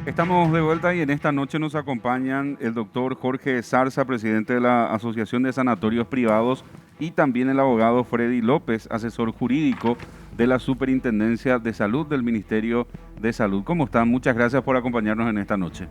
Estamos de vuelta y en esta noche nos acompañan el doctor Jorge Zarza, presidente de la Asociación de Sanatorios Privados, y también el abogado Freddy López, asesor jurídico de la Superintendencia de Salud del Ministerio de Salud. ¿Cómo están? Muchas gracias por acompañarnos en esta noche.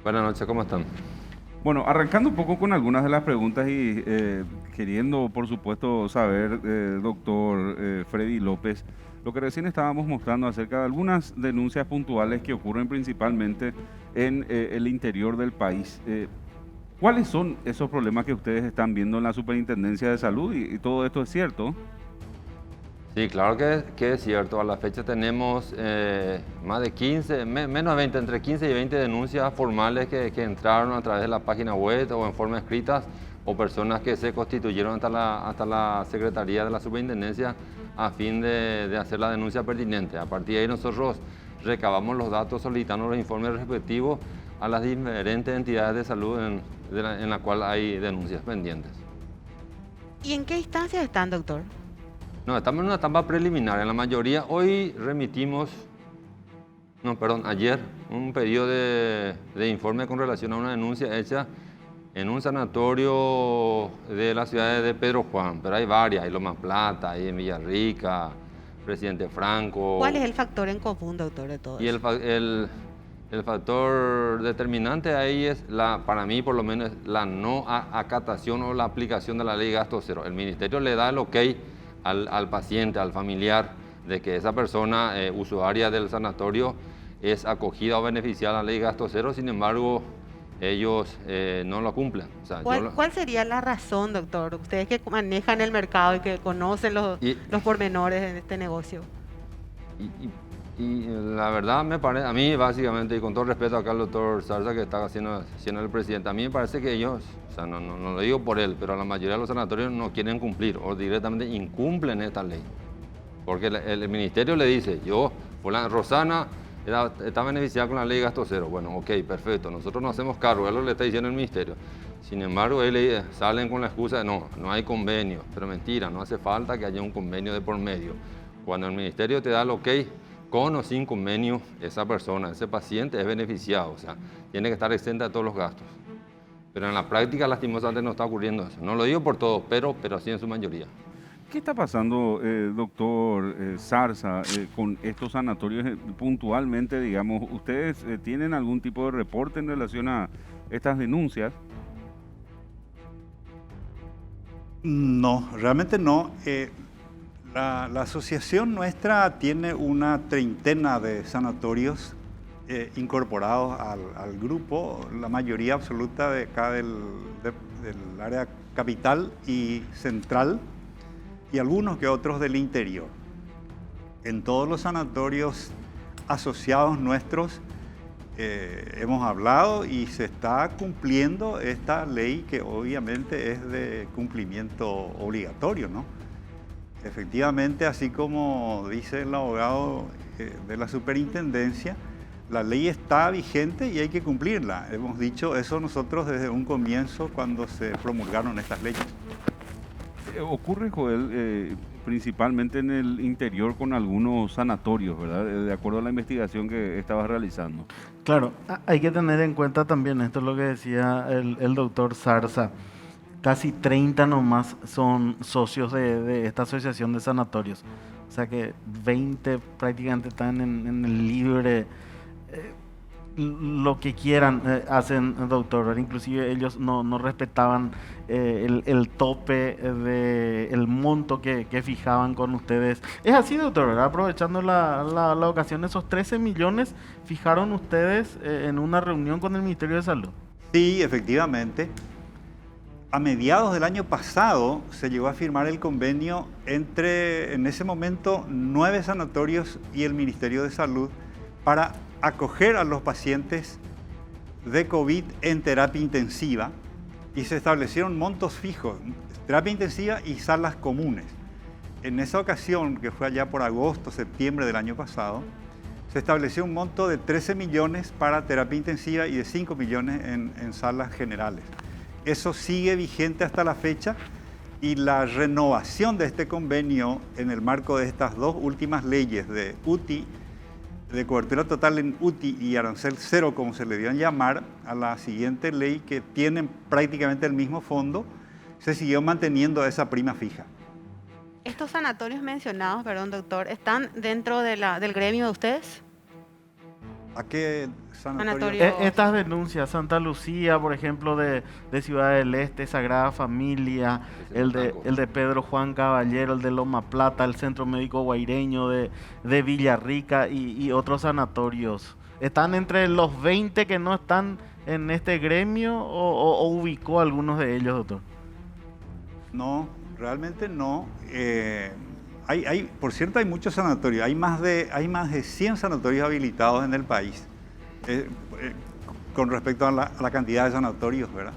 Buenas noches, ¿cómo están? Bueno, arrancando un poco con algunas de las preguntas y queriendo, por supuesto, saber, doctor Freddy López, lo que recién estábamos mostrando acerca de algunas denuncias puntuales que ocurren principalmente en el interior del país. ¿Cuáles son esos problemas que ustedes están viendo en la Superintendencia de Salud? Y todo esto es cierto. Sí, claro que es cierto. A la fecha tenemos más de 15, menos de 20, entre 15 y 20 denuncias formales que entraron a través de la página web o en forma escritas, o personas que se constituyeron hasta la Secretaría de la Superintendencia a fin de hacer la denuncia pertinente. A partir de ahí nosotros recabamos los datos solicitando los informes respectivos a las diferentes entidades de salud en la cual hay denuncias pendientes. ¿Y en qué instancias están, doctor? No, estamos en una etapa preliminar. En la mayoría, ayer, un pedido de informe con relación a una denuncia hecha en un sanatorio de la ciudad de Pedro Juan, pero hay varias, hay Loma Plata, hay en Villarrica, Presidente Franco. ¿Cuál es el factor en común, doctor, de todo Y eso? el factor determinante ahí es, para mí por lo menos, la no acatación o la aplicación de la ley gasto cero. El ministerio le da el ok al paciente, al familiar, de que esa persona usuaria del sanatorio es acogida o beneficiada a la ley gasto cero, sin embargo, ellos no lo cumplen. O sea, ¿Cuál sería la razón, doctor? Ustedes que manejan el mercado y que conocen los pormenores de este negocio. Y la verdad me parece, a mí básicamente, y con todo respeto acá al doctor Zarza que está siendo el presidente, a mí me parece que ellos, o sea, no lo digo por él, pero la mayoría de los sanatorios no quieren cumplir o directamente incumplen esta ley. Porque el ministerio le dice, Rosana está beneficiada con la ley gasto cero. Bueno, ok, perfecto, nosotros no hacemos cargo, eso le está diciendo el ministerio. Sin embargo, salen con la excusa de no hay convenio, pero mentira, no hace falta que haya un convenio de por medio. Cuando el ministerio te da el ok, con o sin convenio, esa persona, ese paciente es beneficiado, o sea, tiene que estar exenta de todos los gastos. Pero en la práctica, lastimosamente, no está ocurriendo eso. No lo digo por todos, pero sí en su mayoría. ¿Qué está pasando, doctor Zarza, con estos sanatorios puntualmente, digamos? ¿Ustedes tienen algún tipo de reporte en relación a estas denuncias? No, realmente no. La asociación nuestra tiene una treintena de sanatorios incorporados al grupo, la mayoría absoluta de acá del área capital y central, y algunos que otros del interior. En todos los sanatorios asociados nuestros hemos hablado y se está cumpliendo esta ley que obviamente es de cumplimiento obligatorio, ¿no? Efectivamente, así como dice el abogado de la superintendencia, la ley está vigente y hay que cumplirla. Hemos dicho eso nosotros desde un comienzo cuando se promulgaron estas leyes. Ocurre, Joel, principalmente en el interior con algunos sanatorios, ¿verdad? De acuerdo a la investigación que estabas realizando. Claro, hay que tener en cuenta también, esto es lo que decía el doctor Zarza, casi 30 nomás son socios de esta asociación de sanatorios. O sea que 20 prácticamente están en el libre, lo que quieran hacen, doctor. Inclusive ellos no respetaban el tope del monto que fijaban con ustedes. Es así, doctor, ¿verdad? Aprovechando la ocasión, esos 13 millones fijaron ustedes en una reunión con el Ministerio de Salud. Sí, efectivamente. A mediados del año pasado se llegó a firmar el convenio entre, en ese momento, 9 sanatorios y el Ministerio de Salud para acoger a los pacientes de COVID en terapia intensiva, y se establecieron montos fijos, terapia intensiva y salas comunes. En esa ocasión, que fue allá por agosto, septiembre del año pasado, se estableció un monto de 13 millones para terapia intensiva y de 5 millones en salas generales. Eso sigue vigente hasta la fecha, y la renovación de este convenio en el marco de estas dos últimas leyes de UTI de cobertura total en UTI y arancel cero, como se le dio a llamar, a la siguiente ley que tienen prácticamente el mismo fondo, se siguió manteniendo esa prima fija. ¿Estos sanatorios mencionados, perdón, doctor, están dentro de del gremio de ustedes? ¿A qué Sanatorio? Estas denuncias, Santa Lucía, por ejemplo, de Ciudad del Este, Sagrada Familia, el de Pedro Juan Caballero, el de Loma Plata, el Centro Médico Guaireño de Villarrica y otros sanatorios, ¿están entre los 20 que no están en este gremio o ubicó algunos de ellos, doctor? No, realmente no. Por cierto, hay muchos sanatorios. Hay más de 100 sanatorios habilitados en el país con respecto a la cantidad de sanatorios, ¿verdad?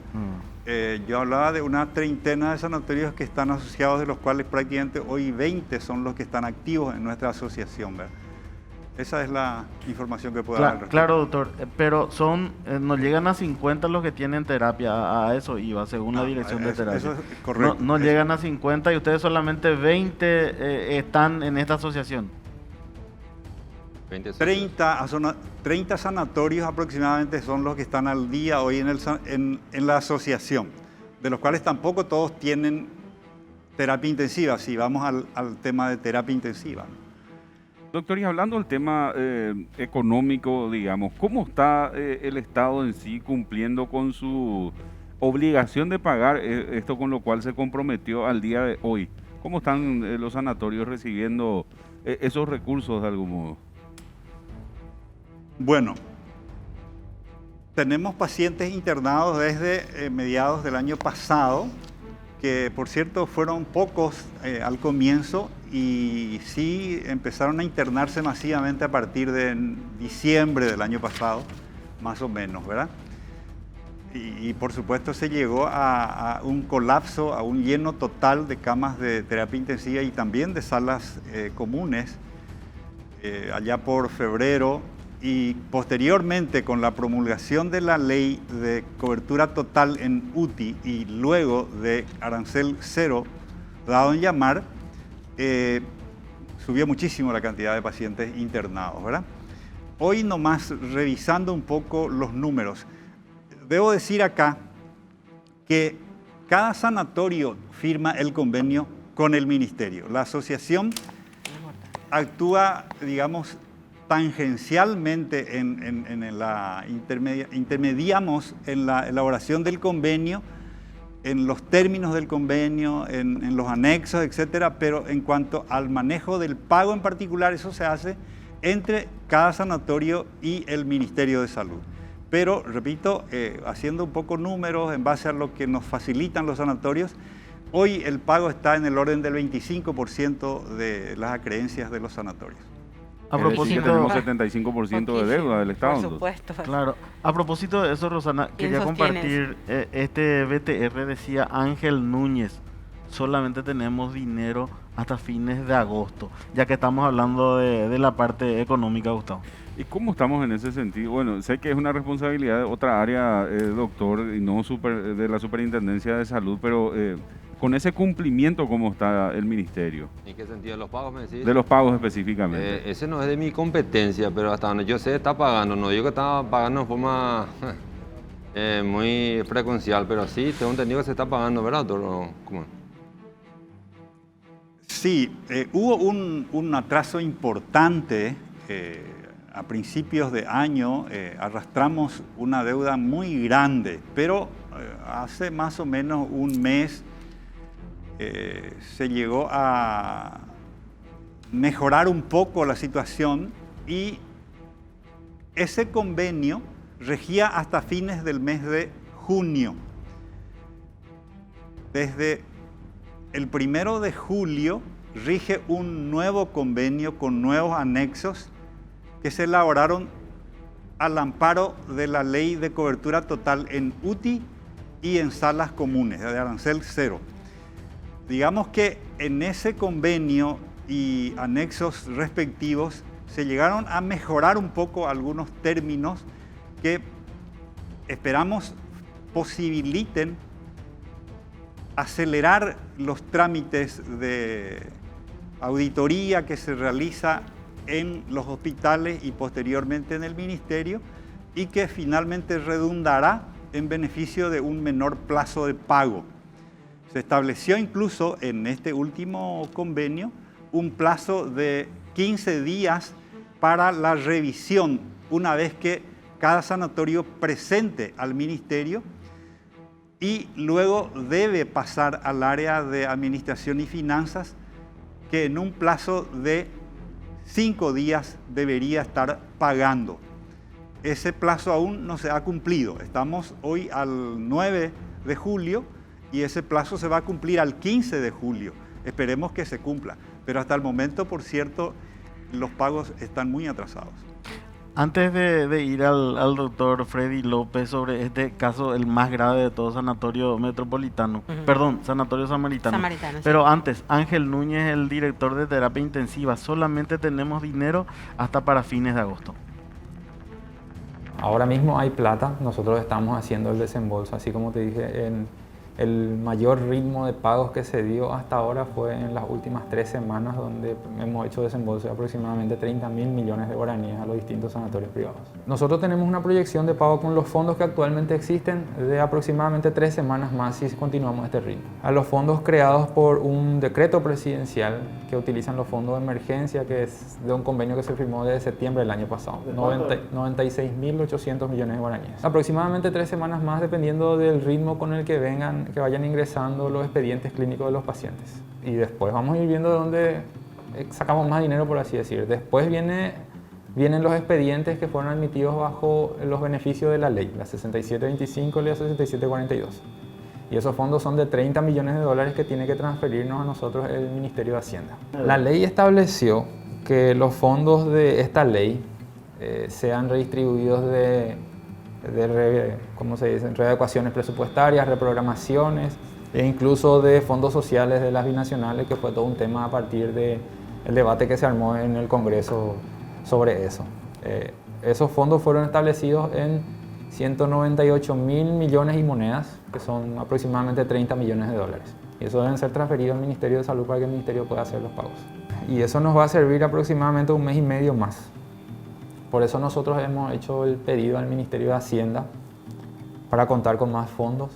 Yo hablaba de una treintena de sanatorios que están asociados, de los cuales prácticamente hoy 20 son los que están activos en nuestra asociación, ¿verdad? Esa es la información que puedo dar al respecto. Claro, doctor, pero no llegan a 50 los que tienen terapia, a eso iba, según la dirección de terapia. Eso es correcto. No llegan a 50 y ustedes solamente 20 están en esta asociación. 30 sanatorios aproximadamente son los que están al día hoy en la asociación, de los cuales tampoco todos tienen terapia intensiva, si vamos al tema de terapia intensiva. Doctor, y hablando del tema económico, digamos, ¿cómo está el Estado en sí cumpliendo con su obligación de pagar esto con lo cual se comprometió al día de hoy? ¿Cómo están los sanatorios recibiendo esos recursos de algún modo? Bueno, tenemos pacientes internados desde mediados del año pasado, que por cierto fueron pocos al comienzo y sí empezaron a internarse masivamente a partir de diciembre del año pasado, más o menos, ¿verdad? Y por supuesto se llegó a un colapso, a un lleno total de camas de terapia intensiva y también de salas comunes allá por febrero, y posteriormente con la promulgación de la ley de cobertura total en UTI y luego de arancel cero, dado en llamar, subió muchísimo la cantidad de pacientes internados, ¿verdad? Hoy nomás, revisando un poco los números, debo decir acá que cada sanatorio firma el convenio con el ministerio. La asociación actúa, digamos, tangencialmente intermediamos en la elaboración del convenio, en los términos del convenio, en los anexos, etcétera, pero en cuanto al manejo del pago en particular, eso se hace entre cada sanatorio y el Ministerio de Salud. Pero, repito, haciendo un poco números en base a lo que nos facilitan los sanatorios, hoy el pago está en el orden del 25% de las acreencias de los sanatorios. A propósito, tenemos 75% de deuda del Estado. Por supuesto. Claro. A propósito de eso, Rosana, quería compartir, este BTR decía Ángel Núñez, solamente tenemos dinero hasta fines de agosto, ya que estamos hablando de la parte económica, Gustavo. ¿Y cómo estamos en ese sentido? Bueno, sé que es una responsabilidad de otra área, doctor, y no de la Superintendencia de Salud, pero con ese cumplimiento, ¿cómo está el ministerio? ¿En qué sentido? ¿De los pagos, me decís? De los pagos específicamente. Ese no es de mi competencia, pero hasta donde yo sé está pagando. No digo que está pagando en forma muy frecuencial, pero sí, tengo entendido que se está pagando, ¿verdad, doctor? ¿Cómo? Sí, hubo un atraso importante. A principios de año arrastramos una deuda muy grande, pero hace más o menos un mes se llegó a mejorar un poco la situación y ese convenio regía hasta fines del mes de junio. Desde el 1 de julio rige un nuevo convenio con nuevos anexos que se elaboraron al amparo de la ley de cobertura total en UTI y en salas comunes de arancel cero. Digamos que en ese convenio y anexos respectivos se llegaron a mejorar un poco algunos términos que esperamos posibiliten acelerar los trámites de auditoría que se realiza en los hospitales y posteriormente en el ministerio, y que finalmente redundará en beneficio de un menor plazo de pago. Se estableció incluso en este último convenio un plazo de 15 días para la revisión, una vez que cada sanatorio presente al ministerio, y luego debe pasar al área de administración y finanzas, que en un plazo de 5 días debería estar pagando. Ese plazo aún no se ha cumplido. Estamos hoy al 9 de julio y ese plazo se va a cumplir al 15 de julio. Esperemos que se cumpla. Pero hasta el momento, por cierto, los pagos están muy atrasados. Antes de ir al doctor Freddy López sobre este caso, el más grave de todo, sanatorio metropolitano, perdón, sanatorio samaritano. Pero antes, Ángel Núñez, el director de terapia intensiva, solamente tenemos dinero hasta para fines de agosto. Ahora mismo hay plata, nosotros estamos haciendo el desembolso, así como te dije, el mayor ritmo de pagos que se dio hasta ahora fue en las últimas 3 semanas, donde hemos hecho desembolso de aproximadamente 30.000 millones de guaraníes a los distintos sanatorios privados. Nosotros tenemos una proyección de pago con los fondos que actualmente existen de aproximadamente 3 semanas más si continuamos este ritmo. A los fondos creados por un decreto presidencial que utilizan los fondos de emergencia, que es de un convenio que se firmó desde septiembre del año pasado, 96.800 millones de guaraníes. Aproximadamente 3 semanas más, dependiendo del ritmo con el que vayan ingresando los expedientes clínicos de los pacientes. Y después vamos a ir viendo de dónde sacamos más dinero, por así decir. Después vienen los expedientes que fueron admitidos bajo los beneficios de la ley, la 6725 y la 6742. Y esos fondos son de 30 millones de dólares que tiene que transferirnos a nosotros el Ministerio de Hacienda. La ley estableció que los fondos de esta ley sean redistribuidos ¿cómo se dice? Readecuaciones presupuestarias, reprogramaciones e incluso de fondos sociales de las binacionales, que fue todo un tema a partir del debate que se armó en el Congreso sobre eso. Esos fondos fueron establecidos en 198.000 millones y monedas, que son aproximadamente 30 millones de dólares. Y eso deben ser transferidos al Ministerio de Salud para que el Ministerio pueda hacer los pagos. Y eso nos va a servir aproximadamente 1 mes y medio más. Por eso nosotros hemos hecho el pedido al Ministerio de Hacienda para contar con más fondos.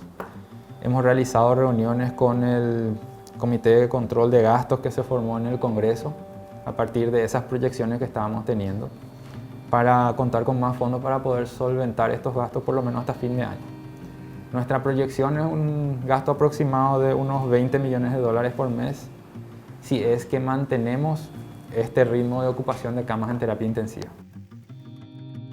Hemos realizado reuniones con el Comité de Control de Gastos que se formó en el Congreso a partir de esas proyecciones que estábamos teniendo, para contar con más fondos para poder solventar estos gastos por lo menos hasta fin de año. Nuestra proyección es un gasto aproximado de unos 20 millones de dólares por mes, si es que mantenemos este ritmo de ocupación de camas en terapia intensiva.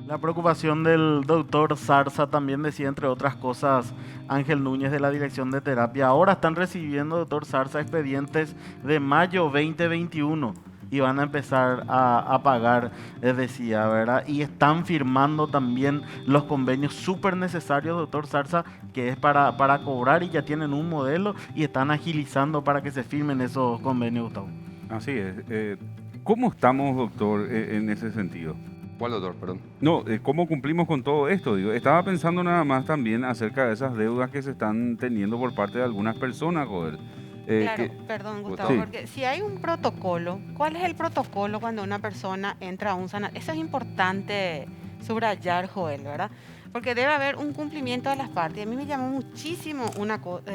La preocupación del doctor Zarza también decía, entre otras cosas, Ángel Núñez de la Dirección de Terapia. Ahora están recibiendo, doctor Zarza, expedientes de mayo 2021 y van a empezar a pagar, decía, ¿verdad? Y están firmando también los convenios súper necesarios, doctor Zarza, que es para cobrar, y ya tienen un modelo y están agilizando para que se firmen esos convenios, Gustavo. Así es. ¿Cómo estamos, doctor, en ese sentido? ¿Cuál, doctor? Perdón. No, ¿cómo cumplimos con todo esto? Digo, estaba pensando nada más también acerca de esas deudas que se están teniendo por parte de algunas personas, joder. Claro, perdón, Gustavo, sí. Porque si hay un protocolo, ¿cuál es el protocolo cuando una persona entra a un sanatorio? Eso es importante subrayar, Joel, ¿verdad? Porque debe haber un cumplimiento de las partes. A mí me llamó muchísimo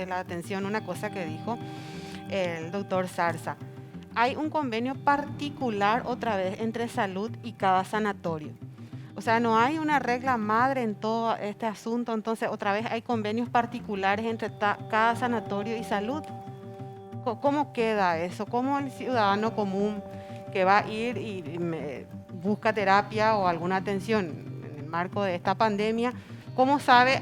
la atención una cosa que dijo el doctor Zarza. Hay un convenio particular, otra vez, entre salud y cada sanatorio. O sea, no hay una regla madre en todo este asunto. Entonces, otra vez, hay convenios particulares entre cada sanatorio y salud. ¿Cómo queda eso? ¿Cómo el ciudadano común que va a ir y busca terapia o alguna atención en el marco de esta pandemia, cómo sabe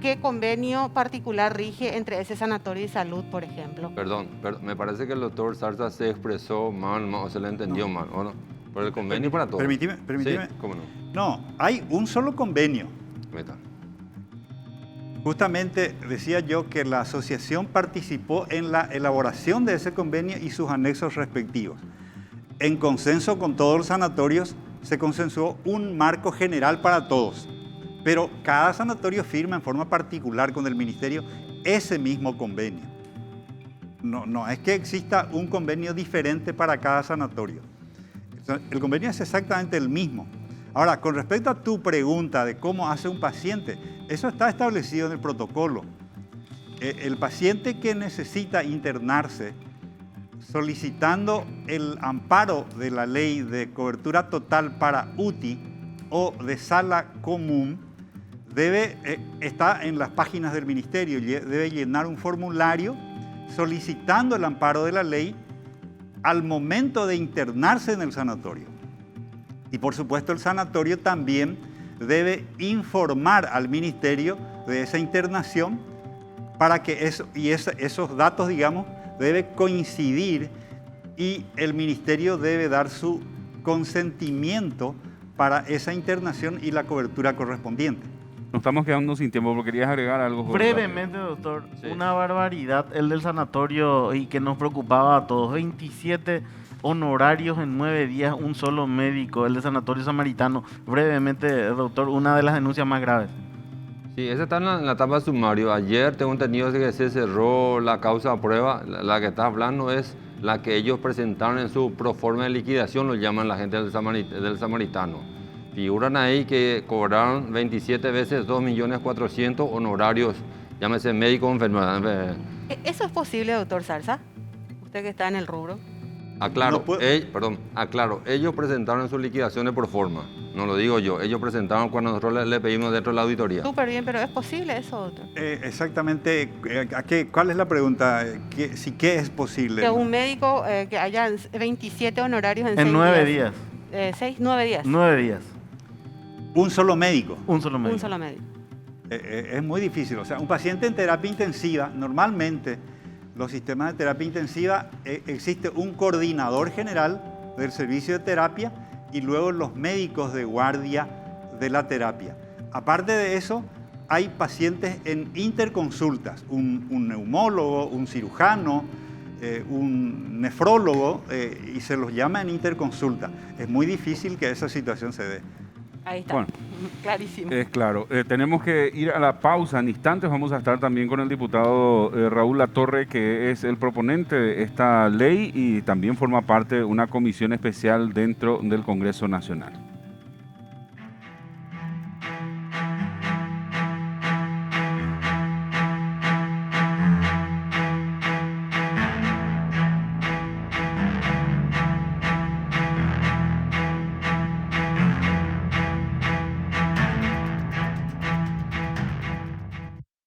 qué convenio particular rige entre ese sanatorio y salud, por ejemplo? Perdón, me parece que el doctor Zarza se expresó mal o se le entendió mal, ¿o no? Por el convenio para todos. Permíteme. Sí, ¿cómo no? No, hay un solo convenio. Meta. Justamente decía yo que la asociación participó en la elaboración de ese convenio y sus anexos respectivos. En consenso con todos los sanatorios se consensuó un marco general para todos, pero cada sanatorio firma en forma particular con el ministerio ese mismo convenio. No es que exista un convenio diferente para cada sanatorio. O sea, el convenio es exactamente el mismo. Ahora, con respecto a tu pregunta de cómo hace un paciente, eso está establecido en el protocolo. El paciente que necesita internarse solicitando el amparo de la ley de cobertura total para UTI o de sala común, está en las páginas del ministerio, debe llenar un formulario solicitando el amparo de la ley al momento de internarse en el sanatorio. Y por supuesto el sanatorio también debe informar al ministerio de esa internación para que esos datos, digamos, debe coincidir y el ministerio debe dar su consentimiento para esa internación y la cobertura correspondiente. Nos estamos quedando sin tiempo, pero querías agregar algo. Brevemente, doctor, Sí. una barbaridad el del sanatorio y que nos preocupaba a todos. 27 honorarios en 9 días, un solo médico, el del sanatorio samaritano. Brevemente, doctor, una de las denuncias más graves. Sí, esa está en la etapa de sumario. Ayer tengo entendido que se cerró la causa a prueba. La que estás hablando es la que ellos presentaron en su proforma de liquidación, lo llaman la gente del samaritano. Figuran ahí que cobraron 27 veces 2.400.000 honorarios, llámese médico o enfermedad. ¿Eso es posible, doctor Zarza? Usted que está en el rubro. Aclaro, No aclaro, ellos presentaron su liquidación de proforma, no lo digo yo, ellos presentaron cuando nosotros le pedimos dentro de la auditoría. Súper bien, pero ¿es posible eso, doctor? Exactamente, ¿cuál es la pregunta? ¿Qué es posible? Que un médico que haya 27 honorarios en 6 En 9 días. 9 días. 9 días. Un solo médico. Un solo médico. Un solo médico. Es muy difícil. O sea, un paciente en terapia intensiva, normalmente los sistemas de terapia intensiva, existe un coordinador general del servicio de terapia y luego los médicos de guardia de la terapia. Aparte de eso, hay pacientes en interconsultas, un neumólogo, un cirujano, un nefrólogo, y se los llama en interconsulta. Es muy difícil que esa situación se dé. Ahí está. Bueno. Clarísimo. Es claro. Tenemos que ir a la pausa. En instantes vamos a estar también con el diputado Raúl Latorre, que es el proponente de esta ley y también forma parte de una comisión especial dentro del Congreso Nacional.